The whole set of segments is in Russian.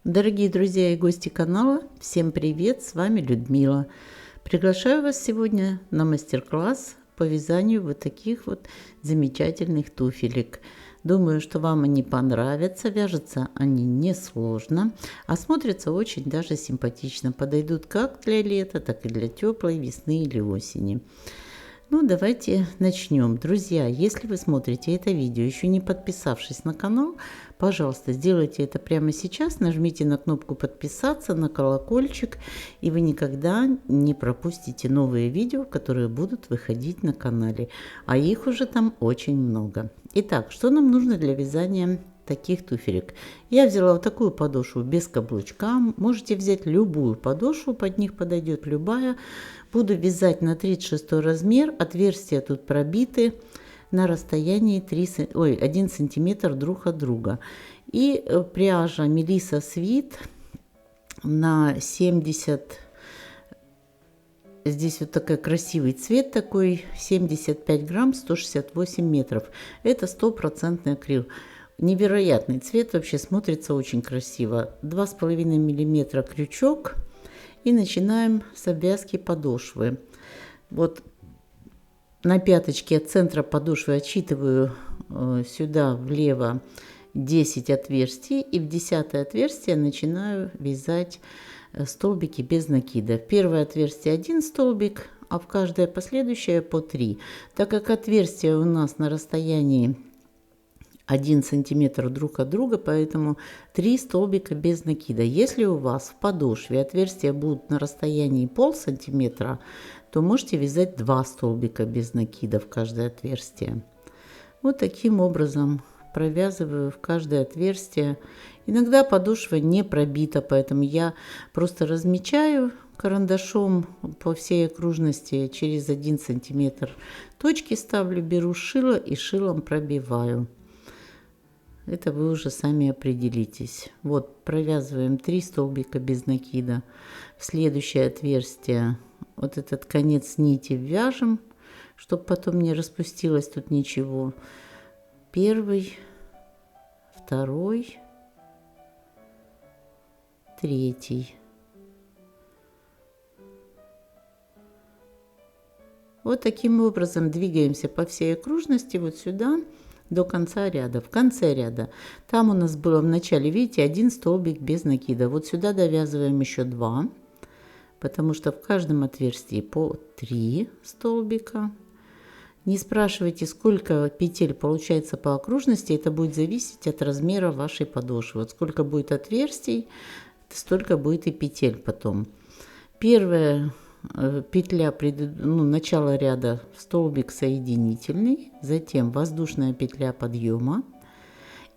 Дорогие друзья и гости канала, всем привет, с вами Людмила. Приглашаю вас сегодня на мастер-класс по вязанию вот таких вот замечательных туфелек. Думаю, что вам они понравятся, вяжутся они несложно, а смотрятся очень даже симпатично. Подойдут как для лета, так и для теплой весны или осени. Ну, давайте начнем. Друзья, если вы смотрите это видео, еще не подписавшись на канал, пожалуйста, сделайте это прямо сейчас. Нажмите на кнопку подписаться, на колокольчик, и вы никогда не пропустите новые видео, которые будут выходить на канале. А их уже там очень много. Итак, что нам нужно для вязания таких туфелек? Я взяла вот такую подошву без каблучка. Можете взять любую подошву, под них подойдет любая. Буду вязать на 36 размер. Отверстия тут пробиты на расстоянии 1 сантиметр друг от друга. И пряжа Melissa Sweet на 70. Здесь вот такой красивый цвет такой, 75 грамм, 168 метров. Это 100% акрил. Невероятный цвет, вообще смотрится очень красиво. 2,5 миллиметра крючок. И начинаем с обвязки подошвы. Вот на пяточке от центра подошвы отсчитываю сюда влево 10 отверстий. И в 10-е отверстие начинаю вязать столбики без накида. В первое отверстие 1 столбик, а в каждое последующее по 3. Так как отверстия у нас на расстоянии 1 сантиметр друг от друга, поэтому 3 столбика без накида. Если у вас в подошве отверстия будут на расстоянии полсантиметра, то можете вязать 2 столбика без накида в каждое отверстие. Вот таким образом провязываю в каждое отверстие. Иногда подошва не пробита, поэтому я просто размечаю карандашом по всей окружности через 1 сантиметр. Точки ставлю, беру шило и шилом пробиваю. Это вы уже сами определитесь. Вот провязываем 3 столбика без накида. В следующее отверстие вот этот конец нити вяжем, чтобы потом не распустилось тут ничего. Первый, второй, третий. Вот таким образом двигаемся по всей окружности вот сюда до конца ряда. В конце ряда там у нас было в начале, видите, 1 столбик без накида. Вот сюда довязываем еще 2, потому что в каждом отверстии по 3 столбика. Не спрашивайте, сколько петель получается по окружности, это будет зависеть от размера вашей подошвы. Вот сколько будет отверстий, столько будет и петель потом. Первая петля начала ряда столбик соединительный, затем воздушная петля подъема,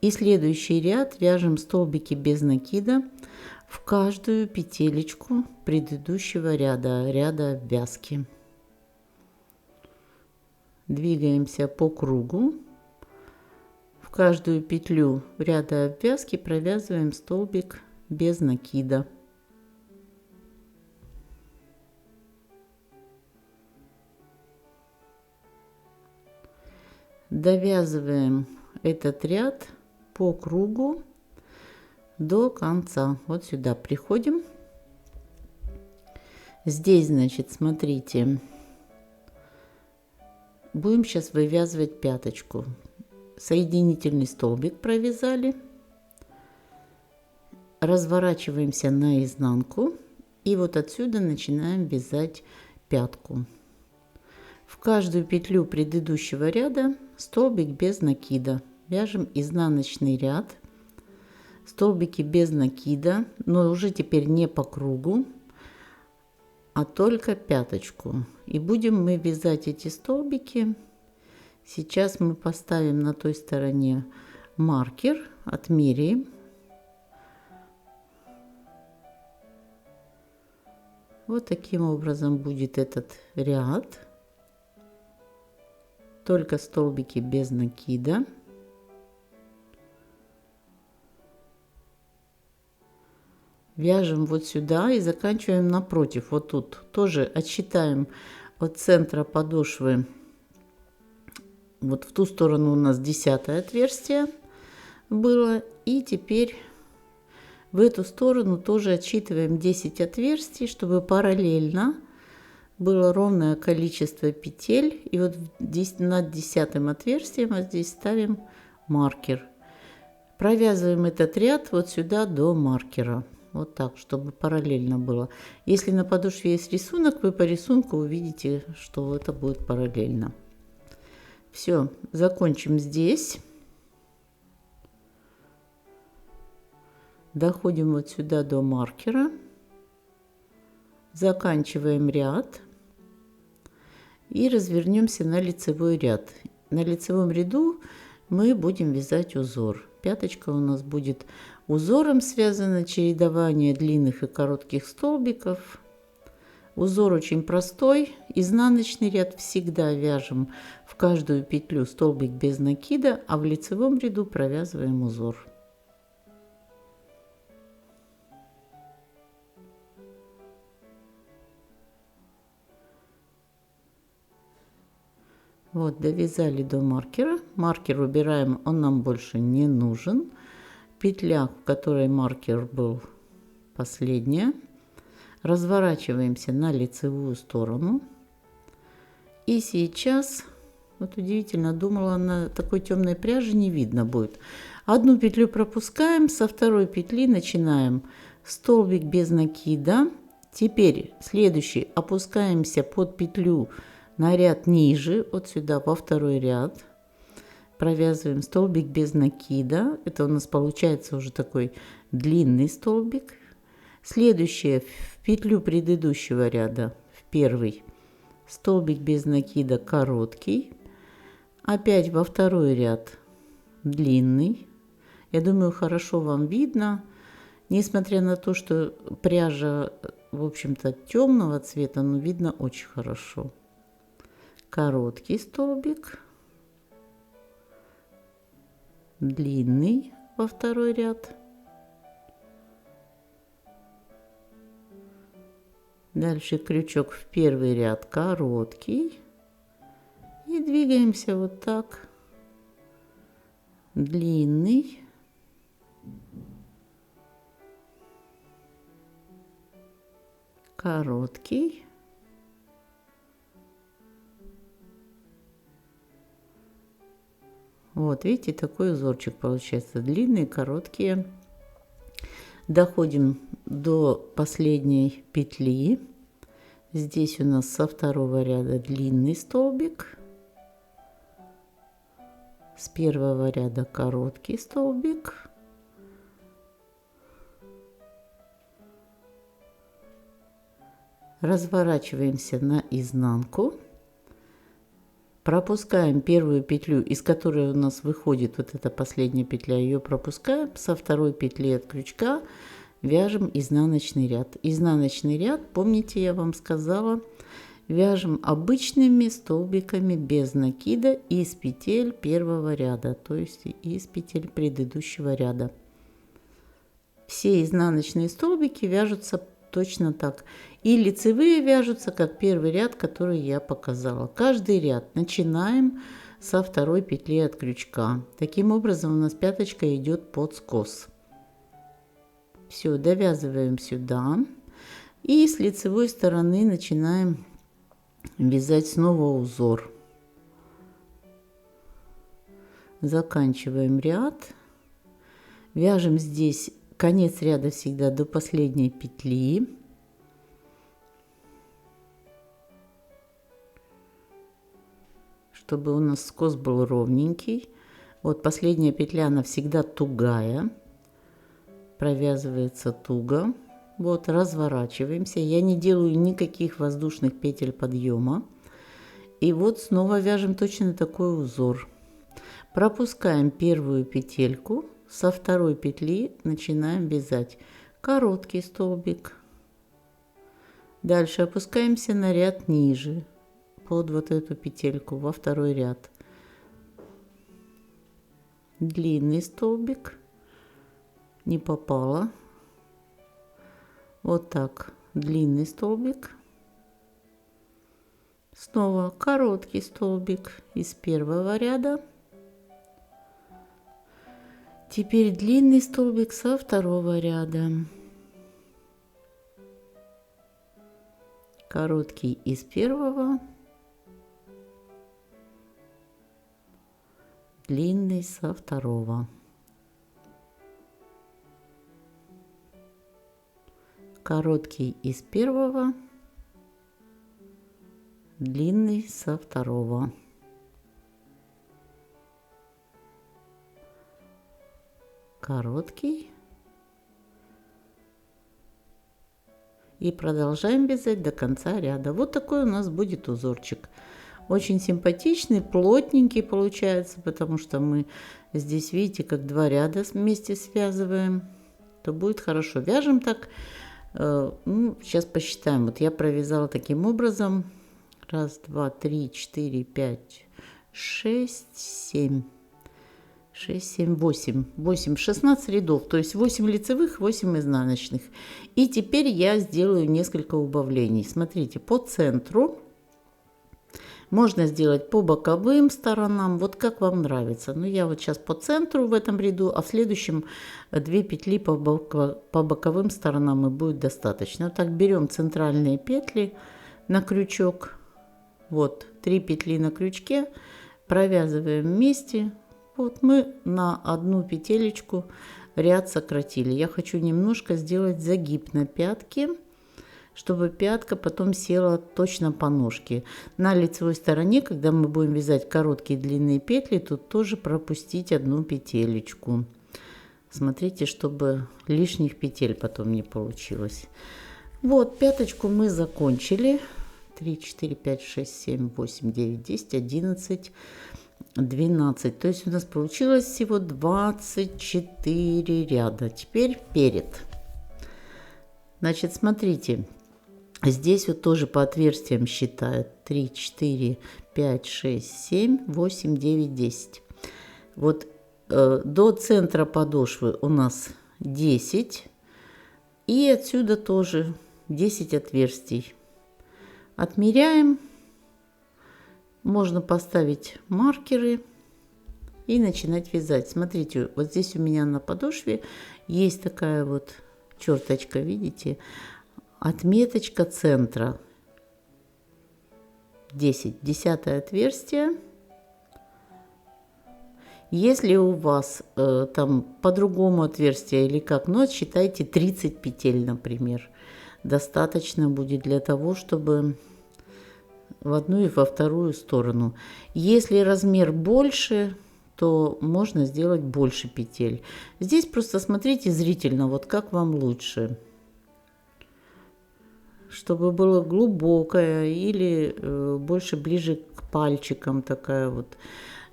и следующий ряд вяжем столбики без накида в каждую петелечку предыдущего ряда обвязки. Двигаемся по кругу. В каждую петлю ряда обвязки провязываем столбик без накида. Довязываем этот ряд по кругу до конца. Вот сюда приходим. Здесь, значит, смотрите, будем сейчас вывязывать пяточку. Соединительный столбик провязали. Разворачиваемся наизнанку. И вот отсюда начинаем вязать пятку. В каждую петлю предыдущего ряда столбик без накида. Вяжем изнаночный ряд. Столбики без накида, но уже теперь не по кругу, а только пяточку. И будем мы вязать эти столбики. Сейчас мы поставим на той стороне маркер, отмеряем. Вот таким образом будет этот ряд. Только столбики без накида. Вяжем вот сюда и заканчиваем напротив. Вот тут тоже отсчитаем от центра подошвы. Вот в ту сторону у нас 10-е отверстие было. И теперь В эту сторону тоже отсчитываем 10 отверстий, чтобы параллельно было ровное количество петель. И вот над 10-м отверстием вот здесь ставим маркер. Провязываем этот ряд вот сюда до маркера. Вот так, чтобы параллельно было. Если на подошве есть рисунок, вы по рисунку увидите, что это будет параллельно. Все, закончим здесь. Доходим вот сюда до маркера. Заканчиваем ряд. И развернемся на лицевой ряд. На лицевом ряду мы будем вязать узор. Пяточка у нас будет узором связана, чередование длинных и коротких столбиков. Узор очень простой. Изнаночный ряд всегда вяжем в каждую петлю столбик без накида, а в лицевом ряду провязываем узор. Вот, довязали до маркера. Маркер убираем, он нам больше не нужен. Петля, в которой маркер был, последняя. Разворачиваемся на лицевую сторону. И сейчас, вот удивительно, думала, на такой темной пряже не видно будет. Одну петлю пропускаем, со второй петли начинаем столбик без накида. Теперь следующий, опускаемся под петлю на ряд ниже, вот сюда во второй ряд. Провязываем столбик без накида. Это у нас получается уже такой длинный столбик. Следующее, в петлю предыдущего ряда, в первый, столбик без накида короткий. Опять во второй ряд длинный. Я думаю, хорошо вам видно. Несмотря на то, что пряжа, в общем-то, темного цвета, но видно очень хорошо. Короткий столбик, длинный во второй ряд. Дальше крючок в первый ряд короткий. И двигаемся вот так. Длинный. Короткий. Вот, видите, такой узорчик получается. Длинные, короткие. Доходим до последней петли. Здесь у нас со второго ряда длинный столбик. С первого ряда короткий столбик. Разворачиваемся на изнанку. Пропускаем первую петлю, из которой у нас выходит вот эта последняя петля. Ее пропускаем. Со второй петли от крючка вяжем изнаночный ряд. Изнаночный ряд, помните, я вам сказала, вяжем обычными столбиками без накида из петель первого ряда, то есть из петель предыдущего ряда. Все изнаночные столбики вяжутся точно так. И лицевые вяжутся, как первый ряд, который я показала. Каждый ряд начинаем со второй петли от крючка. Таким образом у нас пяточка идет под скос. Все, довязываем сюда. И с лицевой стороны начинаем вязать снова узор. Заканчиваем ряд. Вяжем здесь конец ряда всегда до последней петли. Чтобы у нас скос был ровненький. Вот последняя петля, она всегда тугая. Провязывается туго. Вот, разворачиваемся. Я не делаю никаких воздушных петель подъема. И вот снова вяжем точно такой узор. Пропускаем первую петельку. Со второй петли начинаем вязать короткий столбик. Дальше опускаемся на ряд ниже, под вот эту петельку, во второй ряд. Длинный столбик. Не попало. Вот так. Длинный столбик. Снова короткий столбик из первого ряда. Теперь длинный столбик со второго ряда. Короткий из первого. Длинный со второго. Короткий из первого. Длинный со второго. Короткий. И продолжаем вязать до конца ряда. Вот такой у нас будет узорчик. Очень симпатичный, плотненький получается, потому что мы здесь, видите, как два ряда вместе связываем. То будет хорошо. Вяжем так. Ну, сейчас посчитаем. Вот я провязала таким образом. 1, 2, 3, 4, 5, 6, 7. 6, 7, 8. 8, 16 рядов. То есть 8 лицевых, 8 изнаночных. И теперь я сделаю несколько убавлений. Смотрите, по центру. Можно сделать по боковым сторонам, вот как вам нравится. Но я вот сейчас по центру в этом ряду, а в следующем 2 петли по боковым сторонам и будет достаточно. Вот так берем центральные петли на крючок. Вот 3 петли на крючке, провязываем вместе. Вот мы на одну петелечку ряд сократили. Я хочу немножко сделать загиб на пятке, чтобы пятка потом села точно по ножке. На лицевой стороне, когда мы будем вязать короткие длинные петли, тут тоже пропустить одну петелечку. Смотрите, чтобы лишних петель потом не получилось. Вот, пяточку мы закончили. 3, 4, 5, 6, 7, 8, 9, 10, 11, 12. То есть у нас получилось всего 24 ряда. Теперь перед. Значит, смотрите. Здесь вот тоже по отверстиям считают. 3, 4, 5, 6, 7, 8, 9, 10. Вот до центра подошвы у нас 10. И отсюда тоже 10 отверстий. Отмеряем. Можно поставить маркеры и начинать вязать. Смотрите, вот здесь у меня на подошве есть такая вот черточка, видите? Отметочка центра. 10. 10-е отверстие. Если у вас там по-другому отверстие или как, ну, считайте 30 петель, например. Достаточно будет для того, чтобы в одну и во вторую сторону. Если размер больше, то можно сделать больше петель. Здесь просто смотрите зрительно, вот как вам лучше. Чтобы было глубокое или больше ближе к пальчикам такая вот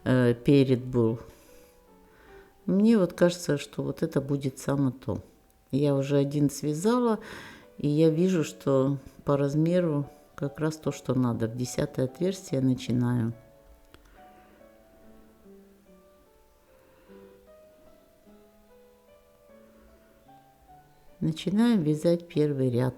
перед был. Мне вот кажется, что вот это будет само то. Я уже один связала, и я вижу, что по размеру как раз то, что надо. В 10-е отверстие начинаю. Начинаем вязать первый ряд.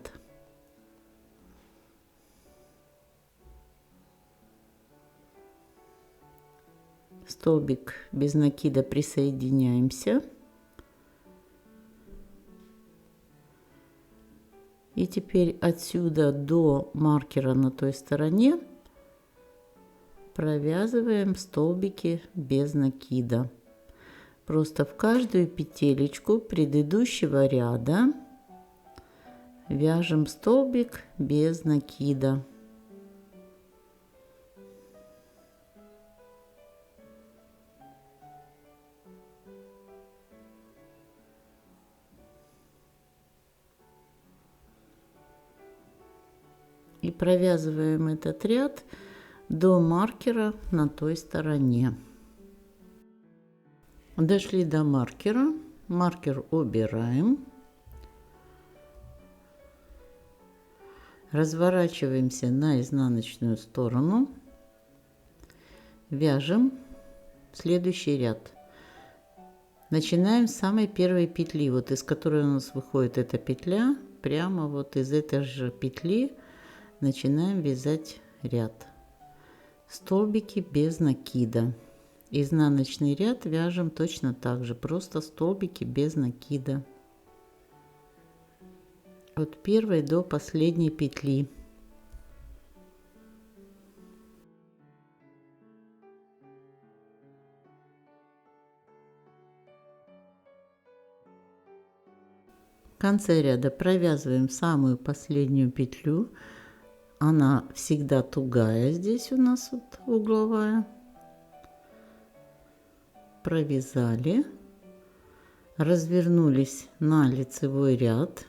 Столбик без накида присоединяемся. И теперь отсюда до маркера на той стороне провязываем столбики без накида. Просто в каждую петелечку предыдущего ряда вяжем столбик без накида. И провязываем этот ряд до маркера на той стороне. Дошли до маркера. Маркер убираем. Разворачиваемся на изнаночную сторону. Вяжем следующий ряд. Начинаем с самой первой петли, вот из которой у нас выходит эта петля. Прямо вот из этой же петли начинаем вязать ряд. Столбики без накида. Изнаночный ряд вяжем точно так же, просто столбики без накида. От первой до последней петли. В конце ряда провязываем самую последнюю петлю. Она всегда тугая, здесь у нас вот угловая. Провязали, развернулись на лицевой ряд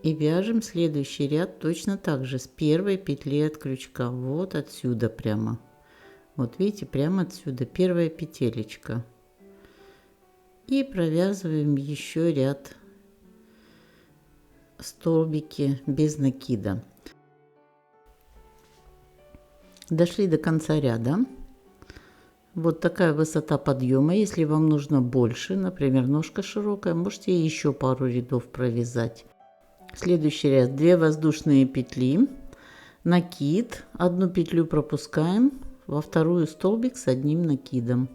и вяжем следующий ряд точно так же с первой петли от крючка, вот отсюда прямо, вот видите, прямо отсюда первая петелечка, и провязываем еще ряд столбики без накида. Дошли до конца ряда. Вот такая высота подъема. Если вам нужно больше, например, ножка широкая, можете еще пару рядов провязать. Следующий ряд: 2 воздушные петли, накид, одну петлю пропускаем, во вторую столбик с одним накидом,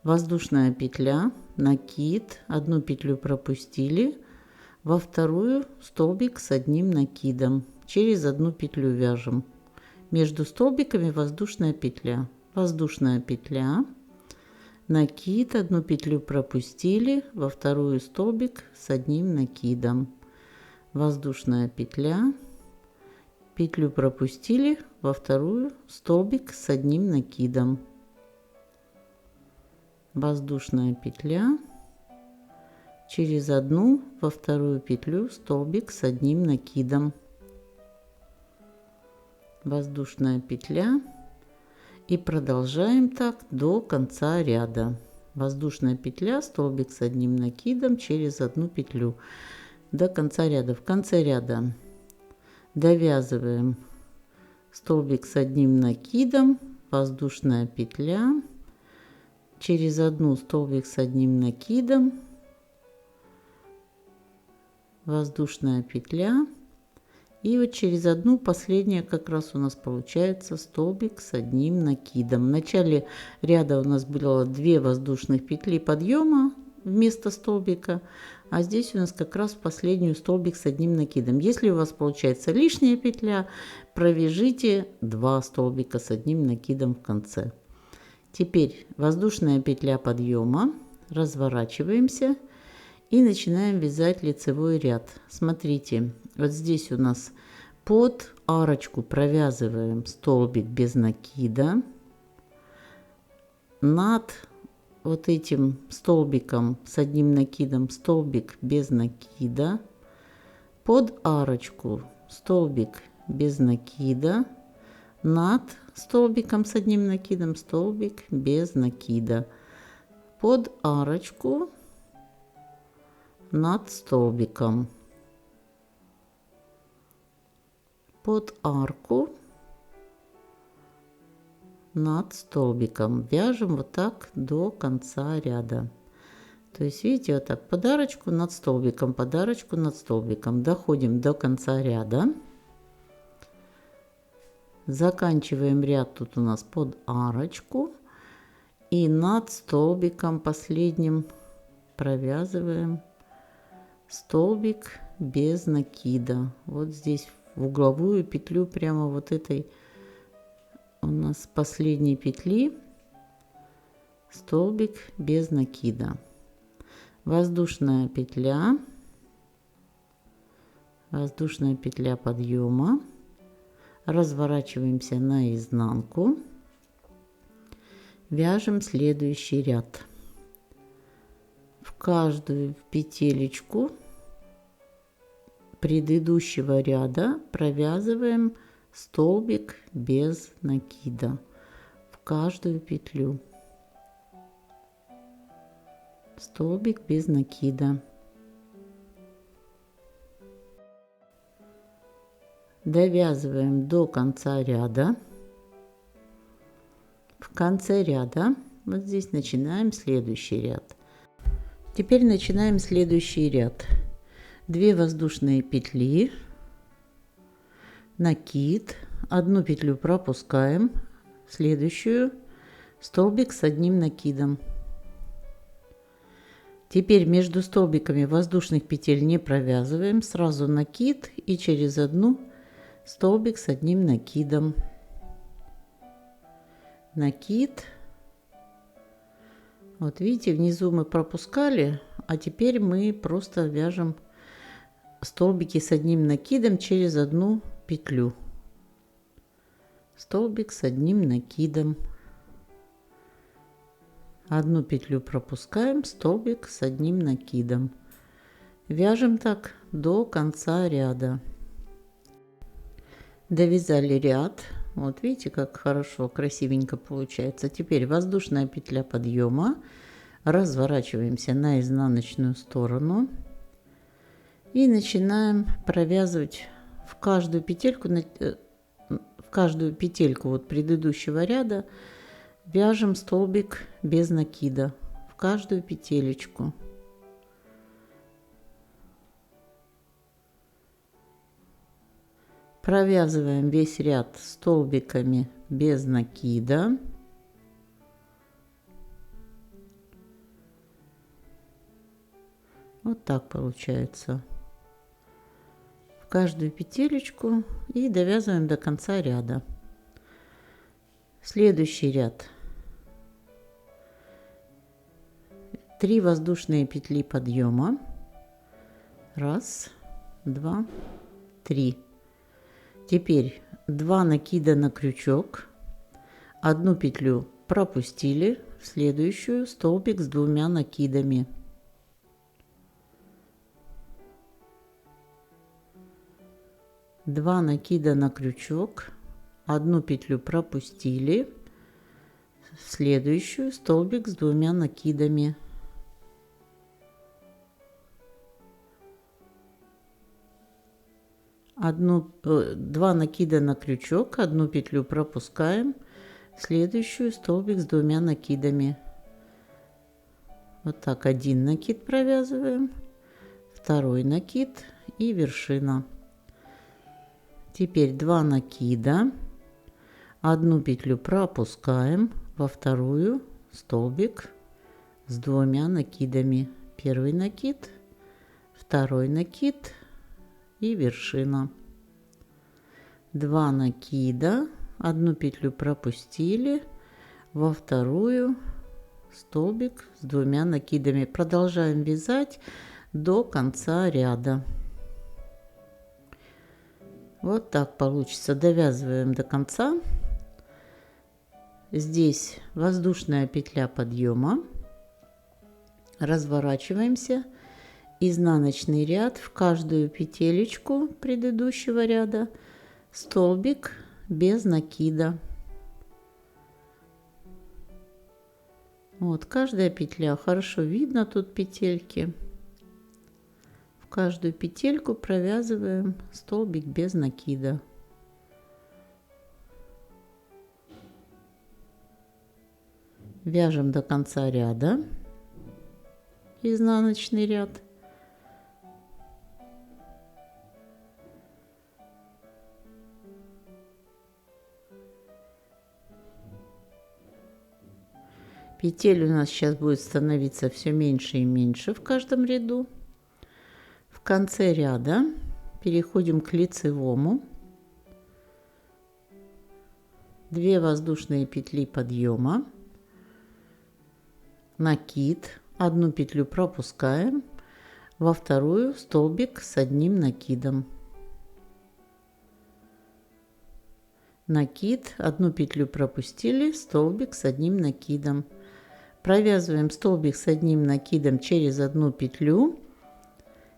воздушная петля, накид, одну петлю пропустили, во вторую столбик с одним накидом, через одну петлю вяжем, между столбиками воздушная петля. Воздушная петля, накид, одну петлю пропустили, во вторую столбик с одним накидом, воздушная петля, петлю пропустили, во вторую столбик с одним накидом, воздушная петля, через одну во вторую петлю столбик с одним накидом, воздушная петля. И продолжаем так до конца ряда. Воздушная петля, столбик с одним накидом, через одну петлю до конца ряда. В конце ряда довязываем столбик с одним накидом, воздушная петля, через одну столбик с одним накидом, воздушная петля. И вот через одну последняя как раз у нас получается столбик с одним накидом. В начале ряда у нас было 2 воздушных петли подъема вместо столбика, а здесь у нас как раз в последнюю столбик с одним накидом. Если у вас получается лишняя петля, провяжите 2 столбика с одним накидом в конце. Теперь воздушная петля подъема, разворачиваемся и начинаем вязать лицевой ряд. Смотрите, вот здесь у нас под арочку провязываем столбик без накида, над вот этим столбиком с одним накидом столбик без накида, под арочку столбик без накида, над столбиком с одним накидом столбик без накида, под арочку, над столбиком, под арку, над столбиком. Вяжем вот так до конца ряда. То есть видите, вот так под арочку, над столбиком, под арочку, над столбиком. Доходим до конца ряда. Заканчиваем ряд тут у нас под арочку. И над столбиком последним провязываем столбик без накида. Вот здесь в угловую петлю прямо вот этой у нас последней петли столбик без накида, воздушная петля подъема, разворачиваемся наизнанку, вяжем следующий ряд. В каждую петелечку предыдущего ряда провязываем столбик без накида, в каждую петлю столбик без накида. Довязываем до конца ряда. В конце ряда вот здесь начинаем следующий ряд. Теперь начинаем следующий ряд. 2 воздушные петли, накид, одну петлю пропускаем, следующую столбик с одним накидом. Теперь между столбиками воздушных петель не провязываем, сразу накид и через одну столбик с одним накидом. Накид. Вот видите, внизу мы пропускали, а теперь мы просто вяжем столбики с одним накидом через одну петлю. Столбик с одним накидом. Одну петлю пропускаем, столбик с одним накидом. Вяжем так до конца ряда. Довязали ряд. Вот видите, как хорошо, красивенько получается. Теперь воздушная петля подъема. Разворачиваемся на изнаночную сторону. И начинаем провязывать в каждую петельку, вот предыдущего ряда. Вяжем столбик без накида в каждую петелечку. Провязываем весь ряд столбиками без накида. Вот так получается. В каждую петелечку и довязываем до конца ряда. Следующий ряд. 3 воздушные петли подъема. 1, 2, 3. Теперь 2 накида на крючок, одну петлю пропустили, в следующую столбик с 2 накидами. Два накида на крючок, одну петлю пропустили, в следующую столбик с 2 накидами. Два накида на крючок, одну петлю пропускаем, следующую столбик с 2 накидами. Вот так, один накид провязываем, второй накид и вершина. Теперь 2 накида, одну петлю пропускаем, во вторую столбик с 2 накидами. Первый накид, второй накид и вершина. 2 накида, одну петлю пропустили, во вторую столбик с 2 накидами. Продолжаем вязать до конца ряда. Вот так получится. Довязываем до конца. Здесь воздушная петля подъема. Разворачиваемся. Изнаночный ряд, в каждую петелечку предыдущего ряда столбик без накида. Вот каждая петля, хорошо видно тут петельки. В каждую петельку провязываем столбик без накида. Вяжем до конца ряда изнаночный ряд. Петель у нас сейчас будет становиться все меньше и меньше в каждом ряду. В конце ряда переходим к лицевому. 2 воздушные петли подъема, накид, одну петлю пропускаем, во вторую столбик с одним накидом. Накид, одну петлю пропустили, столбик с одним накидом. Провязываем столбик с одним накидом через одну петлю.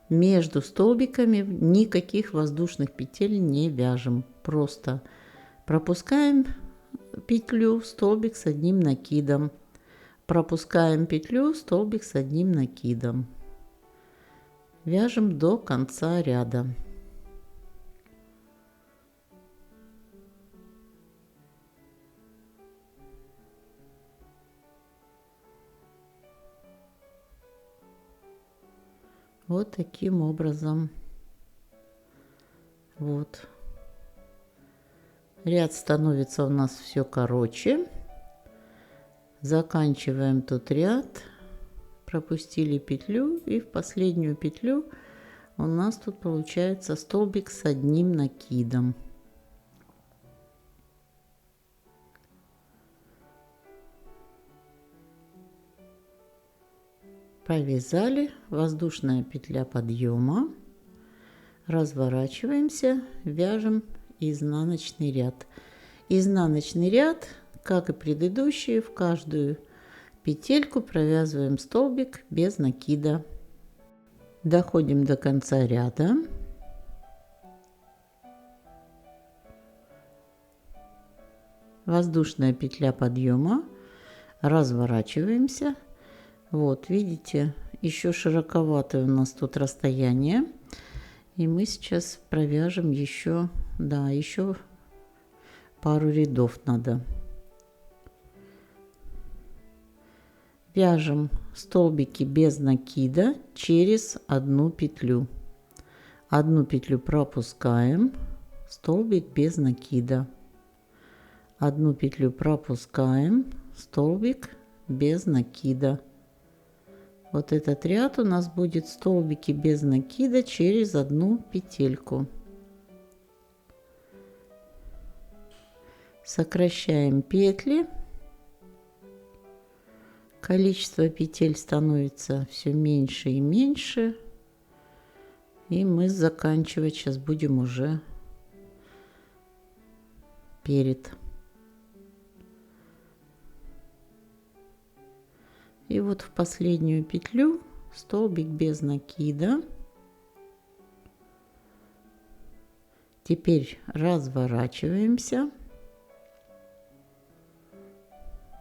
Между столбиками никаких воздушных петель не вяжем. Просто пропускаем петлю, столбик с одним накидом. Пропускаем петлю, столбик с одним накидом. Вяжем до конца ряда. Вот таким образом. Вот. Ряд становится у нас все короче. Заканчиваем тут ряд. Пропустили петлю, и в последнюю петлю у нас тут получается столбик с одним накидом. Провязали, воздушная петля подъема, разворачиваемся, вяжем изнаночный ряд. Изнаночный ряд, как и предыдущие, в каждую петельку провязываем столбик без накида. Доходим до конца ряда. Воздушная петля подъема, разворачиваемся. Вот, видите, еще широковатое у нас тут расстояние. И мы сейчас провяжем еще, да, еще пару рядов надо. Вяжем столбики без накида через одну петлю. Одну петлю пропускаем, столбик без накида. Одну петлю пропускаем, столбик без накида. Вот этот ряд у нас будет столбики без накида через одну петельку. Сокращаем петли. Количество петель становится все меньше и меньше. И мы заканчивать сейчас будем уже перед. И вот в последнюю петлю столбик без накида. Теперь разворачиваемся.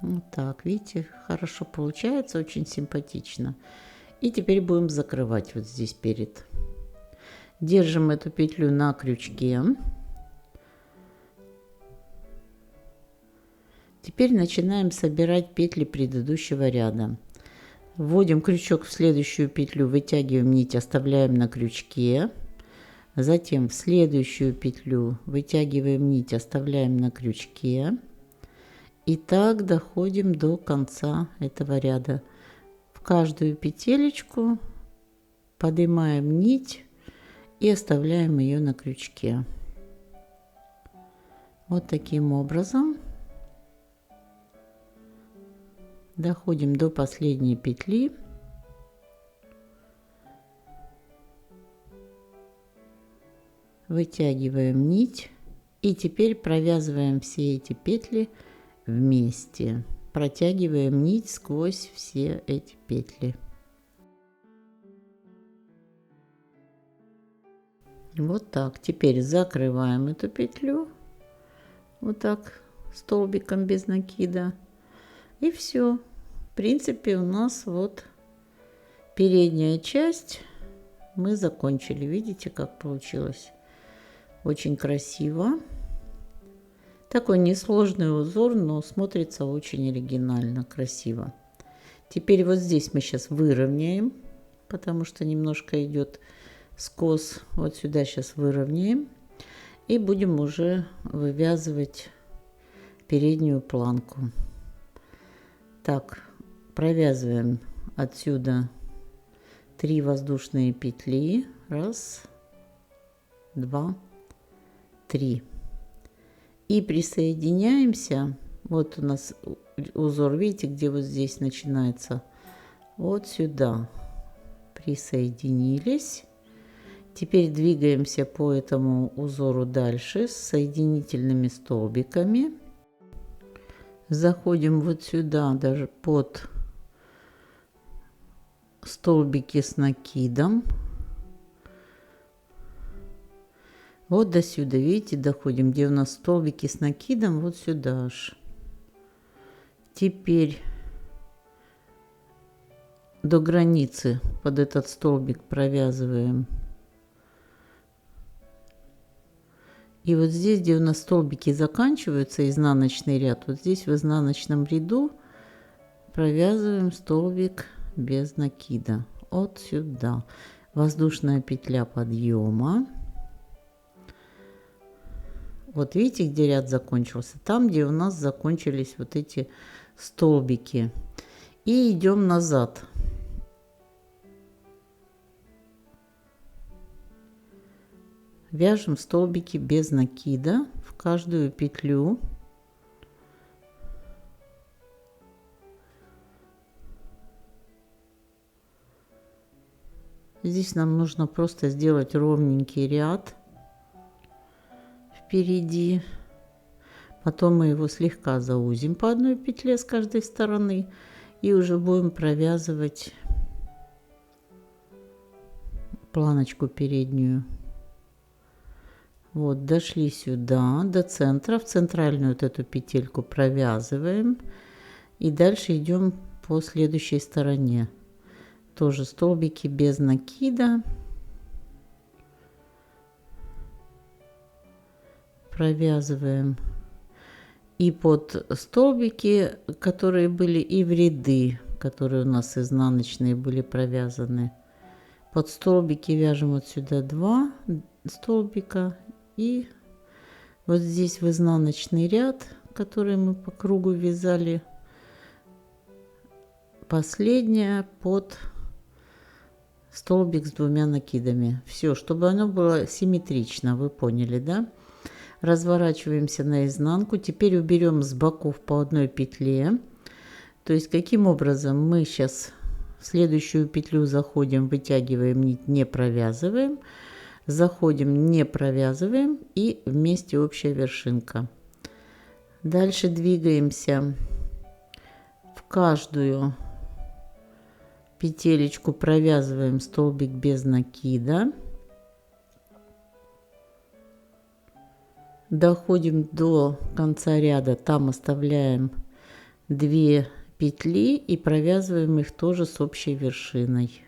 Вот так, видите, хорошо получается, очень симпатично. И теперь будем закрывать вот здесь перед. Держим эту петлю на крючке. Теперь начинаем собирать петли предыдущего ряда. Вводим крючок в следующую петлю, вытягиваем нить, оставляем на крючке. Затем в следующую петлю вытягиваем нить, оставляем на крючке. И так доходим до конца этого ряда. В каждую петелечку поднимаем нить и оставляем ее на крючке. Вот таким образом. Доходим до последней петли. Вытягиваем нить. И теперь провязываем все эти петли вместе. Протягиваем нить сквозь все эти петли. Вот так. Теперь закрываем эту петлю. Вот так столбиком без накида. И все. В принципе, у нас вот передняя часть мы закончили. Видите, как получилось? Очень красиво. Такой несложный узор, но смотрится очень оригинально, красиво. Теперь вот здесь мы сейчас выровняем, потому что немножко идет скос. Вот сюда сейчас выровняем. И будем уже вывязывать переднюю планку. Так, провязываем отсюда 3 воздушные петли. 1, 2, 3. И присоединяемся. Вот у нас узор, видите, где вот здесь начинается. Вот сюда. Присоединились. Теперь двигаемся по этому узору дальше с соединительными столбиками. Заходим вот сюда, даже под столбики с накидом. Вот до сюда, видите, доходим, где у нас столбики с накидом, вот сюда аж. Теперь до границы под этот столбик провязываем. И вот здесь, где у нас столбики заканчиваются, изнаночный ряд, вот здесь в изнаночном ряду провязываем столбик без накида. Вот сюда. Воздушная петля подъема. Вот видите, где ряд закончился? Там, где у нас закончились вот эти столбики. И идем назад. Вяжем столбики без накида в каждую петлю. Здесь нам нужно просто сделать ровненький ряд впереди. Потом мы его слегка заузим по одной петле с каждой стороны. И уже будем провязывать планочку переднюю. Вот, дошли сюда, до центра. В центральную вот эту петельку провязываем. И дальше идем по следующей стороне. Тоже столбики без накида. Провязываем. И под столбики, которые были, и в ряды, которые у нас изнаночные были провязаны. Под столбики вяжем вот сюда 2 столбика. И вот здесь в изнаночный ряд, который мы по кругу вязали, последняя под столбик с 2 накидами. Все, чтобы оно было симметрично, вы поняли, да? Разворачиваемся наизнанку. Теперь уберем с боков по одной петле. То есть каким образом мы сейчас в следующую петлю заходим, вытягиваем нить, не провязываем, заходим, не провязываем, и вместе общая вершинка. Дальше двигаемся в каждую петелечку, провязываем столбик без накида. Доходим до конца ряда, там оставляем 2 петли и провязываем их тоже с общей вершиной.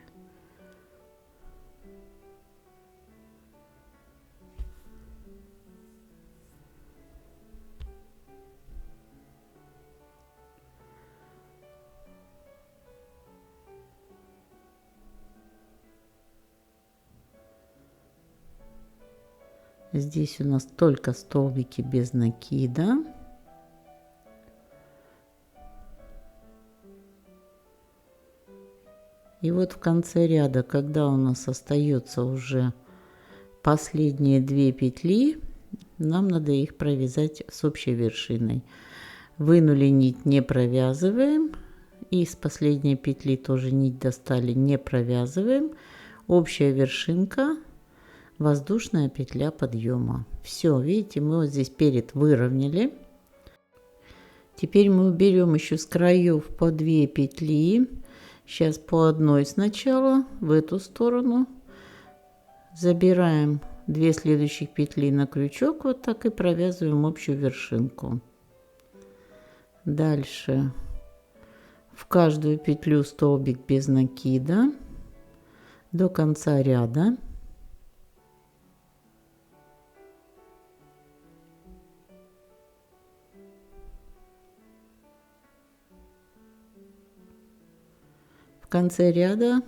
Здесь у нас только столбики без накида. И вот в конце ряда, когда у нас остается уже последние 2 петли, нам надо их провязать с общей вершиной. Вынули нить, не провязываем. И с последней петли тоже нить достали, не провязываем. Общая вершинка, воздушная петля подъема. Все, видите, мы вот здесь перед выровняли. Теперь мы уберем еще с краев по 2 петли. Сейчас по одной сначала в эту сторону. Забираем 2 следующих петли на крючок, вот так, и провязываем общую вершинку. Дальше в каждую петлю столбик без накида до конца ряда. В конце ряда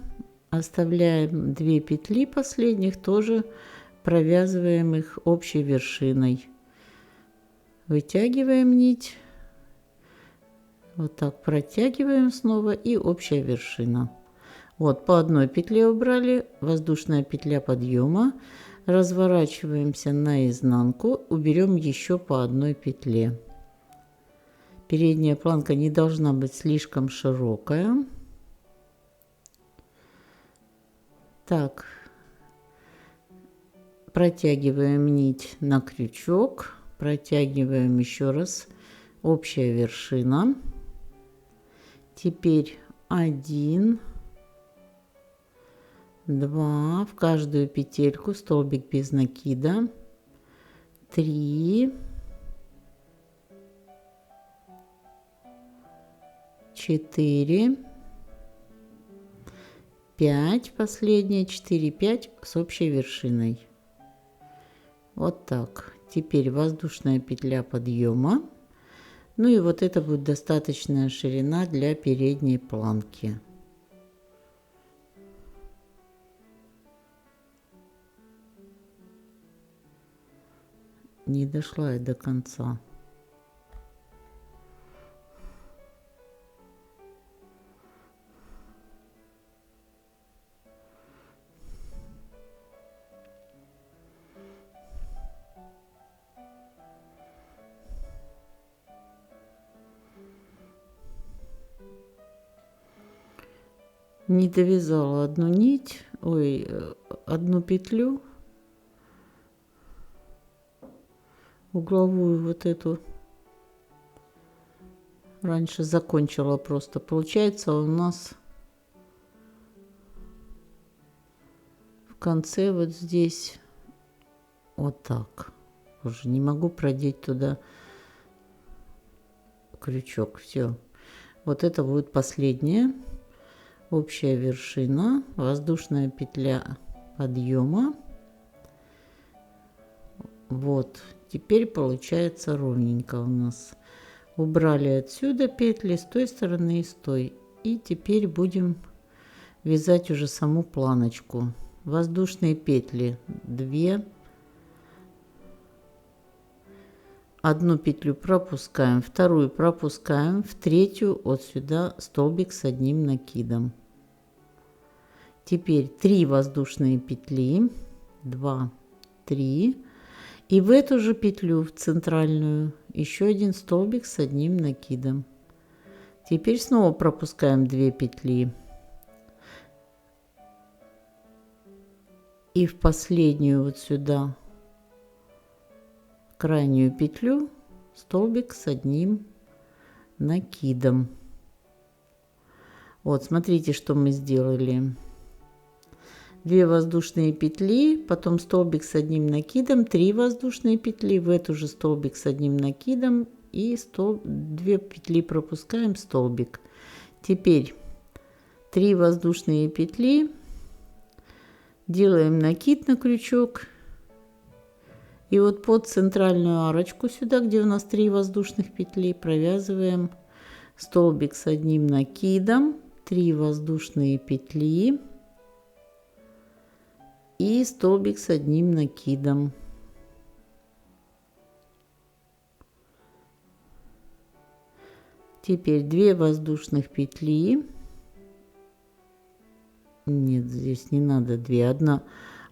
оставляем 2 петли последних, тоже провязываем их общей вершиной. Вытягиваем нить, вот так протягиваем снова, и общая вершина. Вот по одной петле убрали, воздушная петля подъема, разворачиваемся наизнанку, уберем еще по одной петле. Передняя планка не должна быть слишком широкая. Так, протягиваем нить на крючок, протягиваем еще раз, общая вершина. Теперь 1, 2, в каждую петельку столбик без накида, 3, 4, 5, последняя, 4, 5 с общей вершиной. Вот так. Теперь воздушная петля подъема. Ну и вот это будет достаточная ширина для передней планки. Не дошла я до конца. Не довязала одну нить, одну петлю, угловую вот эту. Раньше закончила просто. Получается у нас в конце вот здесь вот так. Уже не могу продеть туда крючок. Все. Вот это будет последняя. Общая вершина, воздушная петля подъема. Вот, теперь получается ровненько у нас. Убрали отсюда петли с той стороны и с той. И теперь будем вязать уже саму планочку. Воздушные петли 2. Одну петлю пропускаем, вторую пропускаем, в третью вот сюда столбик с одним накидом. Теперь 3 воздушные петли, 2, 3, и в эту же петлю, в центральную, еще один столбик с одним накидом. Теперь снова пропускаем 2 петли. И в последнюю вот сюда крайнюю петлю столбик с одним накидом. Вот, смотрите, что мы сделали. 2 воздушные петли, потом столбик с одним накидом, 3 воздушные петли, в эту же столбик с одним накидом и 2 петли пропускаем, столбик. Теперь 3 воздушные петли, делаем накид на крючок. И вот под центральную арочку сюда, где у нас 3 воздушных петли, провязываем столбик с одним накидом, 3 воздушные петли и столбик с одним накидом. Теперь 2 воздушных петли. Нет, здесь не надо 2.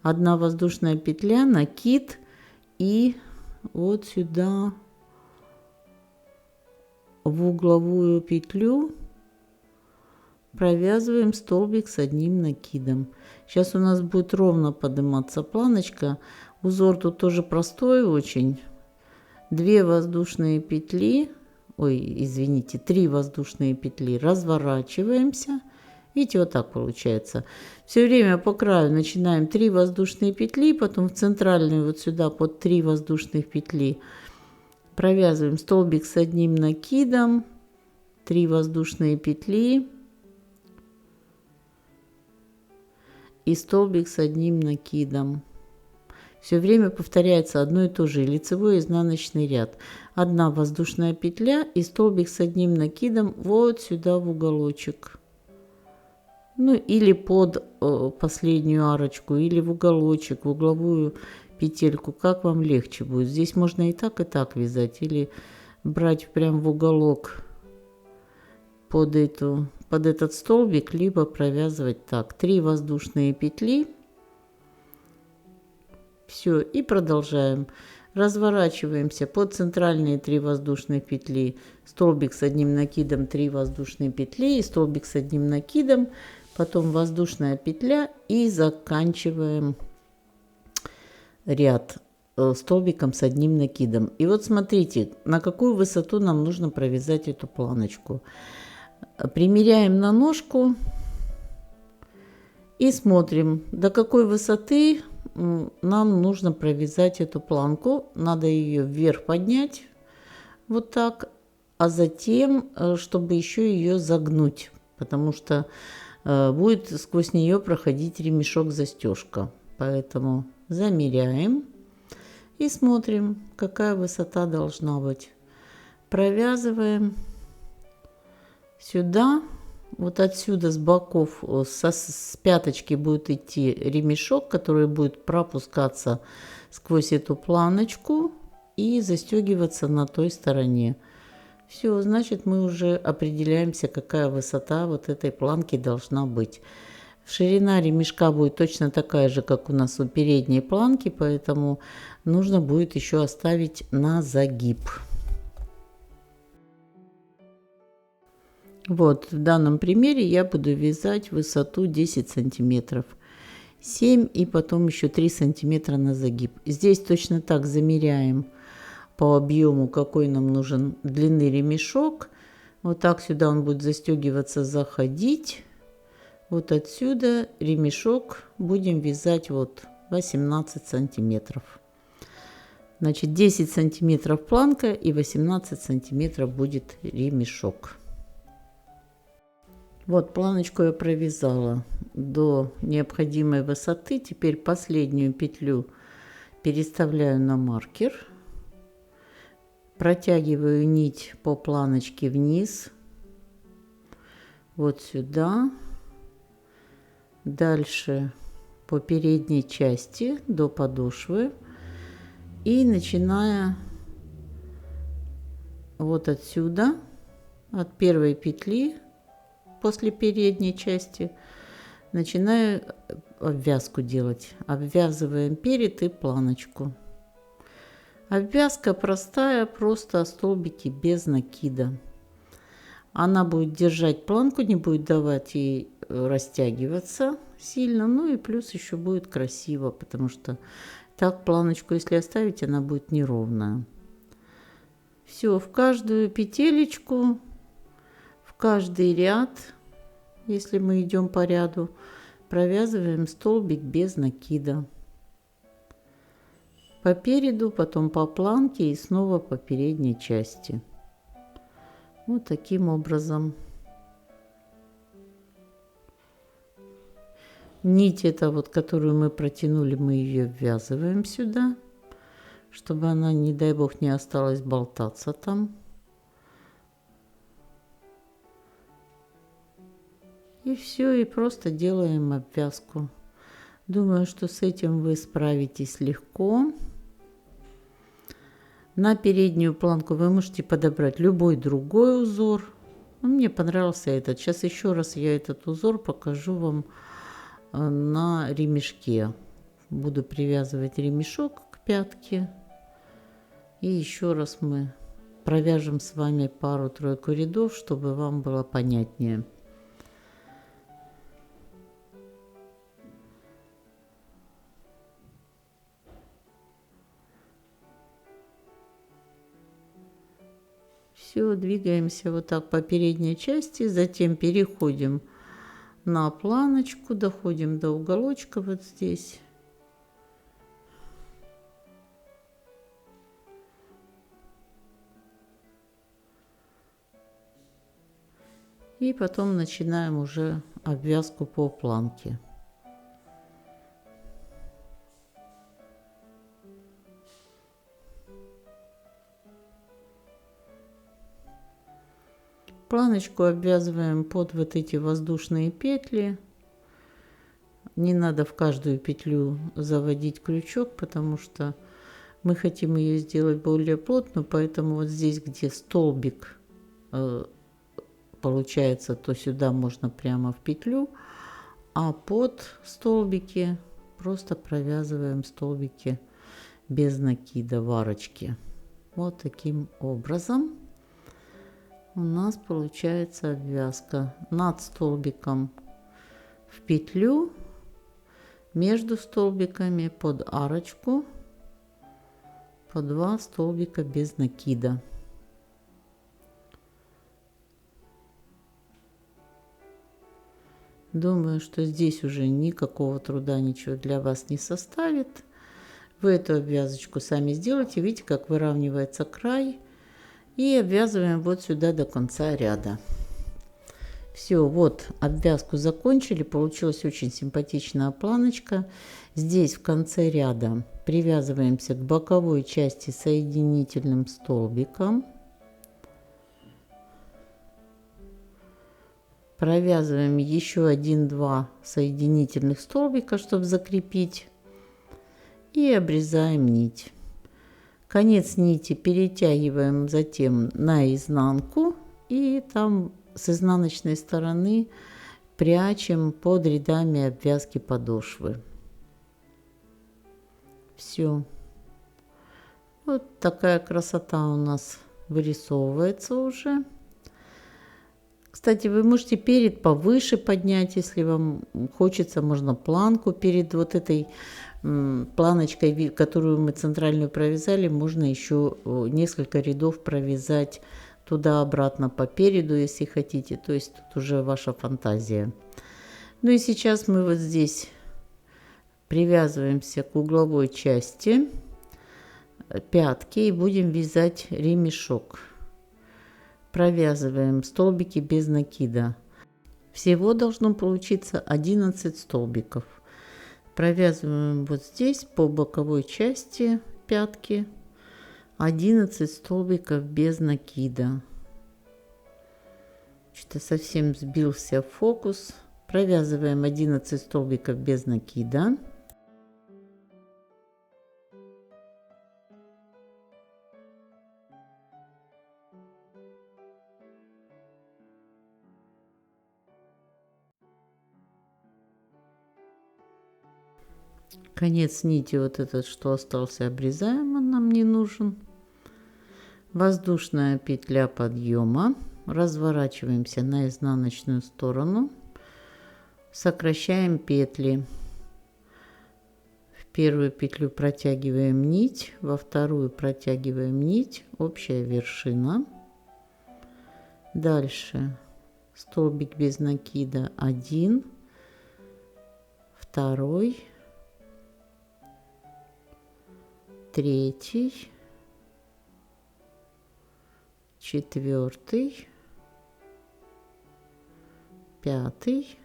Одна воздушная петля, накид. И вот сюда в угловую петлю провязываем столбик с одним накидом. Сейчас у нас будет ровно подниматься планочка. Узор тут тоже простой очень. 2 воздушные петли, 3 воздушные петли, разворачиваемся. Видите, вот так получается. Все время по краю начинаем 3 воздушные петли, потом в центральную вот сюда под 3 воздушных петли провязываем столбик с одним накидом, 3 воздушные петли и столбик с одним накидом. Все время повторяется одно и то же, лицевой и изнаночный ряд. 1 воздушная петля и столбик с одним накидом вот сюда в уголочек. Ну или под последнюю арочку, или в уголочек, в угловую петельку, как вам легче будет. Здесь можно и так вязать, или брать прям в уголок под этот столбик, либо провязывать так. 3 воздушные петли. Все, и продолжаем. Разворачиваемся под центральные 3 воздушные петли, столбик с одним накидом, 3 воздушные петли и столбик с одним накидом, потом воздушная петля и заканчиваем ряд столбиком с одним накидом. И вот смотрите, на какую высоту нам нужно провязать эту планочку. Примеряем на ножку и смотрим, до какой высоты нам нужно провязать эту планку. Надо ее вверх поднять, вот так, а затем, чтобы еще ее загнуть, потому что будет сквозь нее проходить ремешок-застежка. Поэтому замеряем и смотрим, какая высота должна быть. Провязываем сюда. Вот отсюда с боков, с пяточки будет идти ремешок, который будет пропускаться сквозь эту планочку. и застегиваться на той стороне. Все, значит, мы уже определяемся, какая высота вот этой планки должна быть. Ширина ремешка будет точно такая же, как у нас у передней планки, поэтому нужно будет еще оставить на загиб. Вот в данном примере я буду вязать высоту 10 сантиметров. 7 и потом еще 3 сантиметра на загиб. Здесь точно так замеряем по объему, какой нам нужен длины ремешок. Вот так сюда он будет застегиваться, заходить. Вот отсюда ремешок будем вязать вот 18 сантиметров. Значит, 10 сантиметров планка и 18 сантиметров будет ремешок. Вот планочку я провязала до необходимой высоты. Теперь последнюю петлю переставляю на маркер. Протягиваю нить по планочке вниз. Вот сюда. Дальше по передней части до подошвы. И начиная вот отсюда, от первой петли, после передней части, начинаю обвязку делать. Обвязываем перед и планочку. Обвязка простая, просто столбики без накида. Она будет держать планку, не будет давать ей растягиваться сильно. Ну и плюс еще будет красиво, потому что так планочку, если оставить, она будет неровная. Все, в каждую петелечку, в каждый ряд, если мы идем по ряду, провязываем столбик без накида. По переду, потом по планке и снова по передней части. Вот таким образом. Нить эта вот, которую мы протянули, мы ее ввязываем сюда, чтобы она, не дай бог, не осталась болтаться там. И все, и просто делаем обвязку. Думаю, что с этим вы справитесь легко. На переднюю планку вы можете подобрать любой другой узор. Мне понравился этот. Сейчас еще раз я этот узор покажу вам на ремешке. Буду привязывать ремешок к пятке. И еще раз мы провяжем с вами пару-тройку рядов, чтобы вам было понятнее. Все, двигаемся вот так по передней части, затем переходим на планочку, доходим до уголочка вот здесь. И потом начинаем уже обвязку по планке. Планочку обвязываем под вот эти воздушные петли. Не надо в каждую петлю заводить крючок, потому что мы хотим ее сделать более плотную, поэтому вот здесь, где столбик получается, то сюда можно прямо в петлю, а под столбики просто провязываем столбики без накида в арочки. Вот таким образом у нас получается обвязка над столбиком в петлю, между столбиками под арочку, по 2 столбика без накида. Думаю, что здесь уже никакого труда ничего для вас не составит. Вы эту обвязочку сами сделаете. Видите, как выравнивается край. И обвязываем вот сюда до конца ряда. Все, вот обвязку закончили. Получилась очень симпатичная планочка. Здесь в конце ряда привязываемся к боковой части соединительным столбиком. Провязываем еще 1-2 соединительных столбика, чтобы закрепить. И обрезаем нить. Конец нити перетягиваем затем на изнанку и там с изнаночной стороны прячем под рядами обвязки подошвы. Все. Вот такая красота у нас вырисовывается уже. Кстати, вы можете перед повыше поднять, если вам хочется, можно планку перед вот этой планочкой, которую мы центральную провязали, можно еще несколько рядов провязать туда-обратно по переду, если хотите. То есть тут уже ваша фантазия. Ну и сейчас мы вот здесь привязываемся к угловой части пятки и будем вязать ремешок. Провязываем столбики без накида. Всего должно получиться 11 столбиков. Провязываем вот здесь по боковой части пятки 11 столбиков без накида. Что-то совсем сбился фокус. Провязываем 11 столбиков без накида. Конец нити вот этот, что остался, обрезаем, он нам не нужен. Воздушная петля подъема. Разворачиваемся на изнаночную сторону. Сокращаем петли. В первую петлю протягиваем нить, во вторую протягиваем нить, общая вершина. Дальше столбик без накида 1, второй, третий, четвертый, пятый,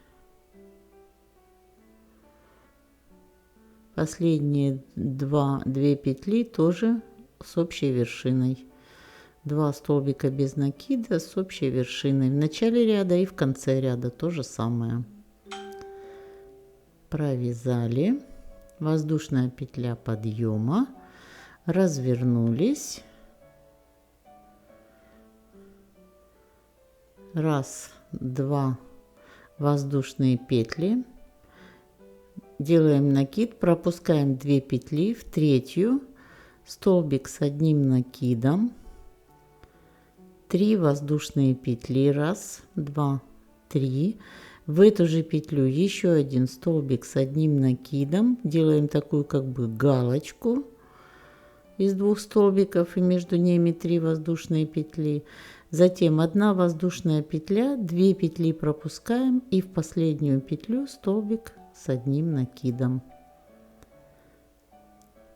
последние две петли тоже с общей вершиной. 2 столбика без накида с общей вершиной в начале ряда и в конце ряда то же самое. Провязали. Воздушная петля подъема. Развернулись. Раз, два, воздушные петли. Делаем накид, пропускаем 2 петли в третью, столбик с одним накидом, 3 воздушные петли, 1, 2, 3. В эту же петлю еще один столбик с одним накидом, делаем такую как бы галочку из 2 столбиков и между ними 3 воздушные петли. Затем 1 воздушная петля, 2 петли пропускаем и в последнюю петлю столбик с одним накидом.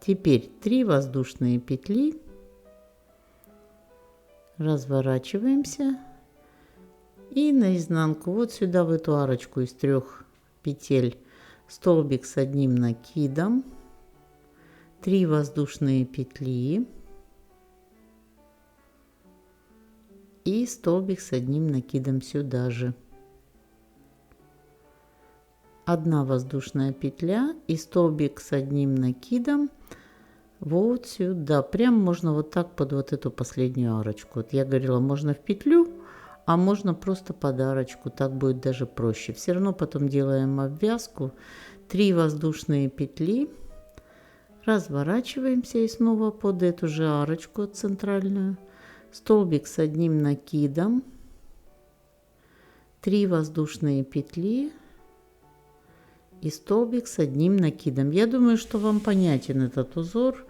Теперь 3 воздушные петли, разворачиваемся и наизнанку вот сюда в эту арочку из 3 петель столбик с одним накидом, 3 воздушные петли и столбик с одним накидом сюда же. 1 воздушная петля и столбик с одним накидом вот сюда. Прям можно вот так под вот эту последнюю арочку. Вот я говорила, можно в петлю, а можно просто под арочку. Так будет даже проще. Все равно потом делаем обвязку. 3 воздушные петли. Разворачиваемся и снова под эту же арочку центральную. Столбик с одним накидом. 3 воздушные петли. И столбик с одним накидом. Я думаю, что вам понятен этот узор.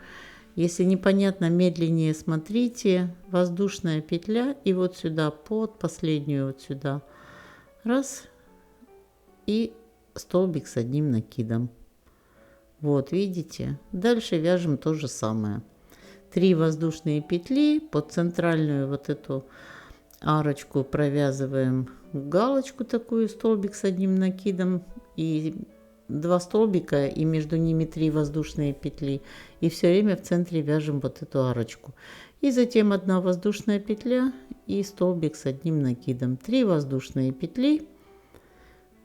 Если непонятно, медленнее смотрите. Воздушная петля и вот сюда под последнюю вот сюда. Раз. И столбик с одним накидом. Вот, видите? Дальше вяжем то же самое. 3 воздушные петли под центральную вот эту арочку провязываем галочку такую, столбик с одним накидом и 2 столбика и между ними 3 воздушные петли, и все время в центре вяжем вот эту арочку. И затем 1 воздушная петля и столбик с одним накидом, 3 воздушные петли,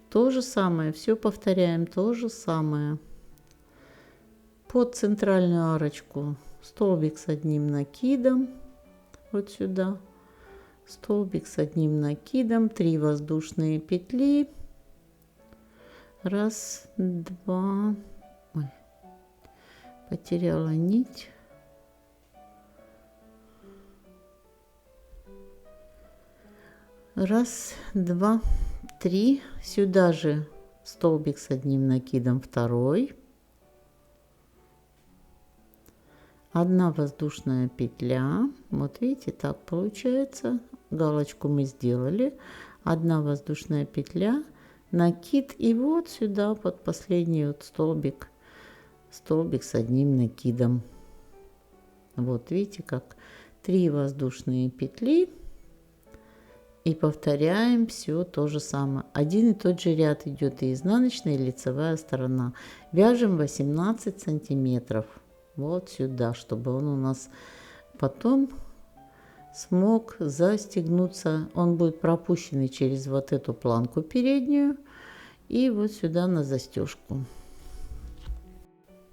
то же самое, все повторяем, то же самое. Под центральную арочку столбик с одним накидом, вот сюда, столбик с одним накидом, 3 воздушные петли, раз, два, ой, потеряла нить, раз, два, три, сюда же столбик с одним накидом, второй, 1 воздушная петля, вот видите, так получается, галочку мы сделали, 1 воздушная петля, накид, и вот сюда под последний вот столбик с одним накидом. Вот видите, как 3 воздушные петли, и повторяем все то же самое. Один и тот же ряд идет и изнаночная, и лицевая сторона. Вяжем 18 сантиметров вот сюда, чтобы он у нас потом смог застегнуться. Он будет пропущенный через вот эту планку переднюю и вот сюда на застежку.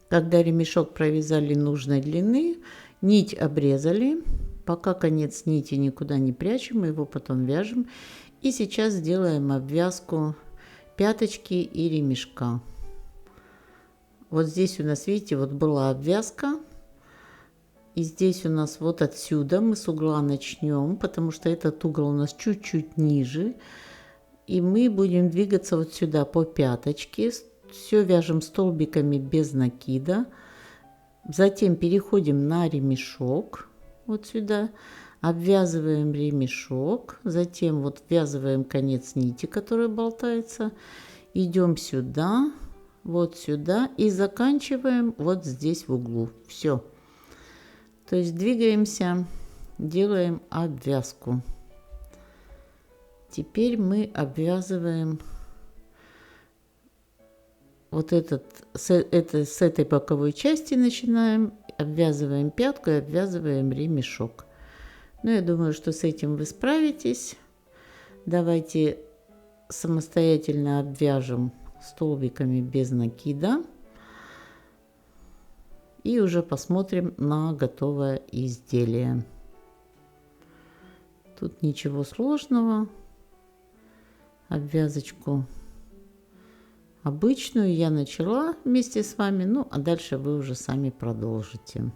Когда ремешок провязали нужной длины, нить обрезали. Пока конец нити никуда не прячем, мы его потом вяжем. И сейчас сделаем обвязку пяточки и ремешка. Вот здесь у нас, видите, вот была обвязка. И здесь у нас вот отсюда мы с угла начнем, потому что этот угол у нас чуть-чуть ниже. И мы будем двигаться вот сюда по пяточке. Все вяжем столбиками без накида. Затем переходим на ремешок. Вот сюда обвязываем ремешок, затем вот ввязываем конец нити, который болтается, идем сюда, вот сюда и заканчиваем вот здесь в углу. Все. То есть двигаемся, делаем обвязку. Теперь мы обвязываем вот с этой боковой части начинаем, обвязываем пятку и обвязываем ремешок. Ну, я думаю, что с этим вы справитесь. Давайте самостоятельно обвяжем столбиками без накида. И уже посмотрим на готовое изделие. Тут ничего сложного. Обвязочку обычную я начала вместе с вами, ну а дальше вы уже сами продолжите.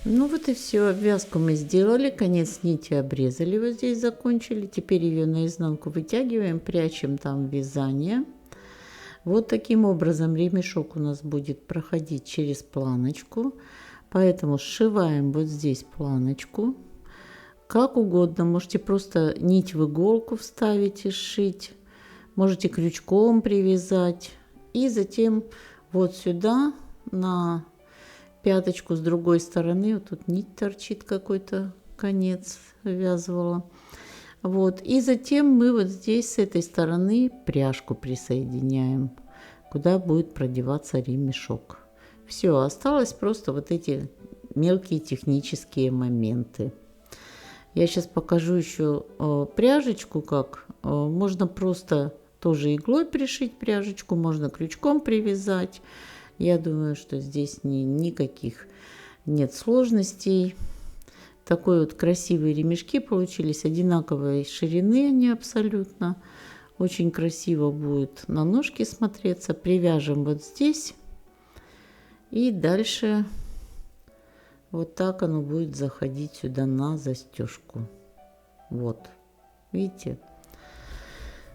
Ну вот и все, обвязку мы сделали, конец нити обрезали, вот здесь закончили. Теперь ее наизнанку вытягиваем, прячем там вязание. Вот таким образом ремешок у нас будет проходить через планочку, поэтому сшиваем вот здесь планочку. Как угодно, можете просто нить в иголку вставить и сшить, можете крючком привязать. И затем вот сюда на пяточку с другой стороны, вот тут нить торчит, какой-то конец ввязывала. Вот, и затем мы вот здесь с этой стороны пряжку присоединяем, куда будет продеваться ремешок. Все, осталось просто вот эти мелкие технические моменты. Я сейчас покажу еще пряжечку, как можно просто тоже иглой пришить пряжечку, можно крючком привязать. Я думаю, что здесь никаких нет сложностей. Такой вот красивые ремешки получились, одинаковой ширины они абсолютно. Очень красиво будет на ножке смотреться. Привяжем вот здесь. И дальше вот так оно будет заходить сюда на застежку. Вот, видите?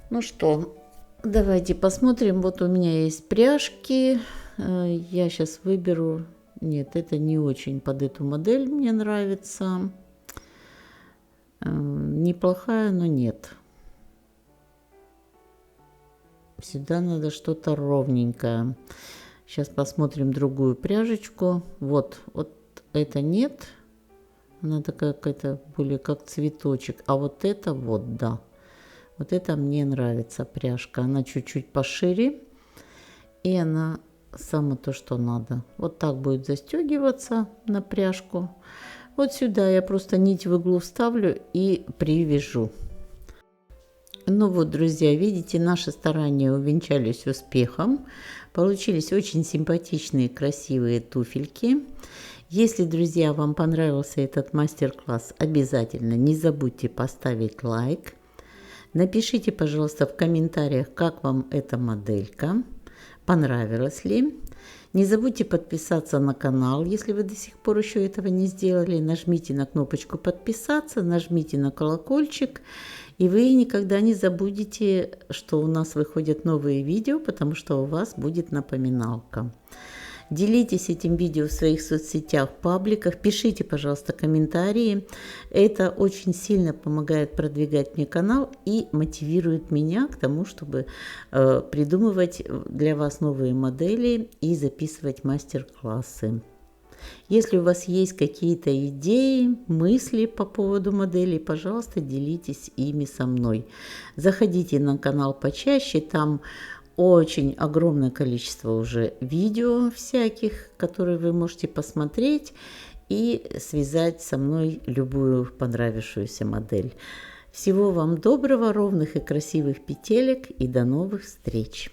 Ну что, давайте посмотрим. Вот у меня есть пряжки. Я сейчас выберу... Нет, это не очень под эту модель мне нравится. Неплохая, но нет. Всегда надо что-то ровненькое. Сейчас посмотрим другую пряжечку. Вот это нет. Она такая какая-то более как цветочек. А вот это вот, да. Вот это мне нравится пряжка. Она чуть-чуть пошире. И она... Самое то, что надо. Вот так будет застегиваться на пряжку. Вот сюда я просто нить в иглу вставлю и привяжу. Ну вот, друзья, видите, наши старания увенчались успехом. Получились очень симпатичные, красивые туфельки. Если, друзья, вам понравился этот мастер-класс, обязательно не забудьте поставить лайк. Напишите, пожалуйста, в комментариях, как вам эта моделька, понравилась ли. Не забудьте подписаться на канал, если вы до сих пор еще этого не сделали. Нажмите на кнопочку подписаться, нажмите на колокольчик, и вы никогда не забудете, что у нас выходят новые видео, потому что у вас будет напоминалка. Делитесь этим видео в своих соцсетях, пабликах, пишите, пожалуйста, комментарии. Это очень сильно помогает продвигать мне канал и мотивирует меня к тому, чтобы придумывать для вас новые модели и записывать мастер-классы. Если у вас есть какие-то идеи, мысли по поводу моделей, пожалуйста, делитесь ими со мной. Заходите на канал почаще, там очень огромное количество уже видео всяких, которые вы можете посмотреть и связать со мной любую понравившуюся модель. Всего вам доброго, ровных и красивых петелек и до новых встреч!